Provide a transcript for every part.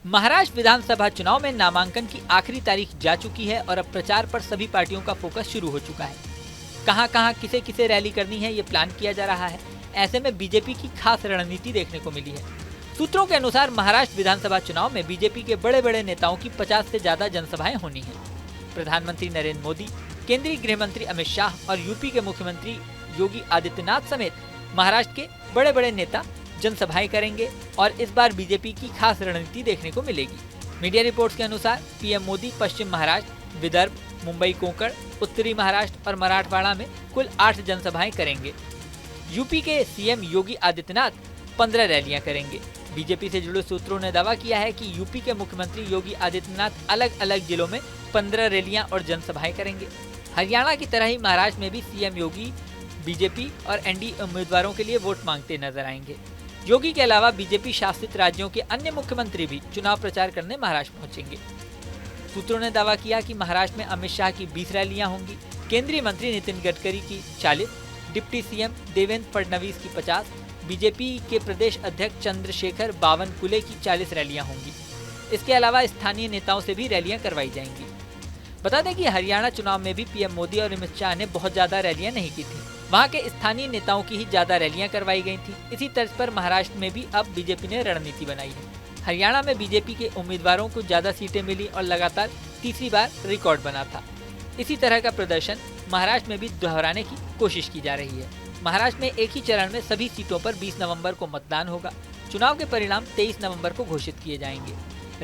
महाराष्ट्र विधानसभा चुनाव में नामांकन की आखिरी तारीख जा चुकी है और अब प्रचार पर सभी पार्टियों का फोकस शुरू हो चुका है। कहां-कहां किसे रैली करनी है ये प्लान किया जा रहा है। ऐसे में बीजेपी की खास रणनीति देखने को मिली है। सूत्रों के अनुसार महाराष्ट्र विधानसभा चुनाव में बीजेपी के बड़े नेताओं की 50 से ज्यादा जनसभाएं होनी है। प्रधानमंत्री नरेंद्र मोदी, केंद्रीय गृह मंत्री अमित शाह और यूपी के मुख्यमंत्री योगी आदित्यनाथ समेत महाराष्ट्र के बड़े नेता जनसभाएं करेंगे और इस बार बीजेपी की खास रणनीति देखने को मिलेगी। मीडिया रिपोर्ट्स के अनुसार पीएम मोदी पश्चिम महाराष्ट्र, विदर्भ, मुंबई कोंकण, उत्तरी महाराष्ट्र और मराठवाड़ा में कुल 8 जनसभाएं करेंगे। यूपी के सीएम योगी आदित्यनाथ 15 रैलियां करेंगे। बीजेपी से जुड़े सूत्रों ने दावा किया है कि यूपी के मुख्यमंत्री योगी आदित्यनाथ अलग-अलग जिलों में 15 रैलियां और जनसभाएं करेंगे। हरियाणा की तरह ही महाराष्ट्र में भी सीएम योगी बीजेपी और एनडीए उम्मीदवारों के लिए वोट मांगते नजर आएंगे। योगी के अलावा बीजेपी शासित राज्यों के अन्य मुख्यमंत्री भी चुनाव प्रचार करने महाराष्ट्र पहुंचेंगे। सूत्रों ने दावा किया कि महाराष्ट्र में अमित शाह की 20 रैलियां होंगी, केंद्रीय मंत्री नितिन गडकरी की 40, डिप्टी सीएम देवेंद्र फडणवीस की 50, बीजेपी के प्रदेश अध्यक्ष चंद्रशेखर बावनकुले की 40 रैलियां होंगी। इसके अलावा स्थानीय नेताओं से भी रैलियां करवाई जाएंगी। बता दें कि हरियाणा चुनाव में भी पीएम मोदी और अमित शाह ने बहुत ज्यादा रैलियां नहीं की थी। वहां के स्थानीय नेताओं की ही ज्यादा रैलियां करवाई गई थी। इसी तर्ज पर महाराष्ट्र में भी अब बीजेपी ने रणनीति बनाई है। हरियाणा में बीजेपी के उम्मीदवारों को ज्यादा सीटें मिली और लगातार तीसरी बार रिकॉर्ड बना था। इसी तरह का प्रदर्शन महाराष्ट्र में भी दोहराने की कोशिश की जा रही है। महाराष्ट्र में एक ही चरण में सभी सीटों पर 20 नवंबर को मतदान होगा। चुनाव के परिणाम 23 नवंबर को घोषित किए जाएंगे।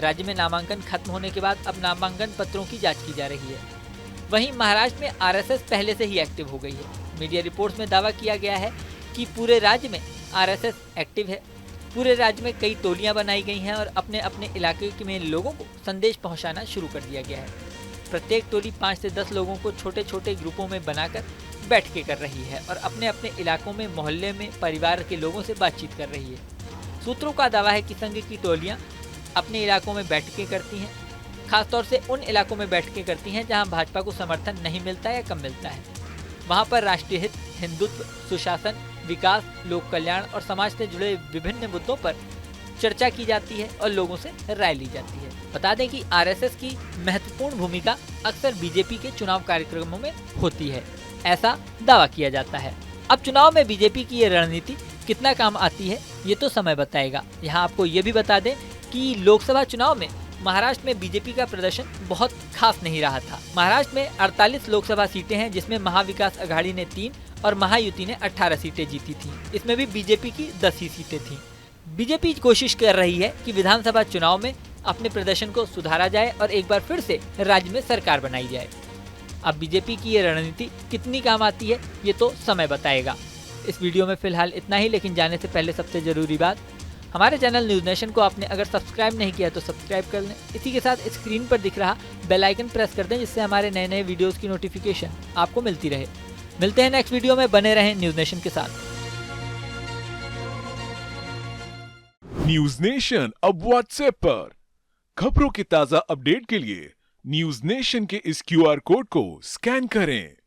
राज्य में नामांकन खत्म होने के बाद अब नामांकन पत्रों की जांच की जा रही है। वहीं महाराष्ट्र में आरएसएस पहले से ही एक्टिव हो गई है। मीडिया रिपोर्ट्स में दावा किया गया है कि पूरे राज्य में आरएसएस एक्टिव है। पूरे राज्य में कई टोलियां बनाई गई हैं और अपने अपने इलाके में लोगों को संदेश पहुंचाना शुरू कर दिया गया है। प्रत्येक टोली 5 से 10 लोगों को छोटे ग्रुपों में बनाकर बैठकें कर रही है और अपने अपने इलाकों में, मोहल्ले में परिवार के लोगों से बातचीत कर रही है। सूत्रों का दावा है कि संघ की टोलियां अपने इलाकों में बैठकें करती हैं, खासतौर से उन इलाकों में बैठकें करती हैं जहां भाजपा को समर्थन नहीं मिलता या कम मिलता है। वहां पर राष्ट्रीय हित, हिंदुत्व, सुशासन, विकास, लोक कल्याण और समाज से जुड़े विभिन्न मुद्दों पर चर्चा की जाती है और लोगों से राय ली जाती है। बता दें कि आरएसएस की महत्वपूर्ण भूमिका अक्सर बीजेपी के चुनाव कार्यक्रमों में होती है, ऐसा दावा किया जाता है। अब चुनाव में बीजेपी की ये रणनीति कितना काम आती है ये तो समय बताएगा। यहाँ आपको ये भी बता दें कि लोकसभा चुनाव में महाराष्ट्र में बीजेपी का प्रदर्शन बहुत खास नहीं रहा था। महाराष्ट्र में 48 लोकसभा सीटें हैं, जिसमें महाविकास अघाड़ी ने 3 और महायुति ने 18 सीटें जीती थीं। इसमें भी बीजेपी की 10 ही सीटें थीं। बीजेपी कोशिश कर रही है कि विधानसभा चुनाव में अपने प्रदर्शन को सुधारा जाए और एक बार फिर से राज्य में सरकार बनाई जाए। अब बीजेपी की ये रणनीति कितनी काम आती है ये तो समय बताएगा। इस वीडियो में फिलहाल इतना ही, लेकिन जाने से पहले सबसे जरूरी बात, हमारे चैनल न्यूज नेशन को आपने अगर सब्सक्राइब नहीं किया तो सब्सक्राइब कर लें। इसी के साथ स्क्रीन पर दिख रहा बेल आइकन प्रेस कर दें, जिससे हमारे नए वीडियोस की नोटिफिकेशन आपको मिलती रहे। मिलते हैं नेक्स्ट वीडियो में, बने रहें न्यूज नेशन के साथ। न्यूज नेशन अब व्हाट्सएप पर खबरों के ताजा अपडेट के लिए न्यूज नेशन के इस क्यूआर कोड को स्कैन करें।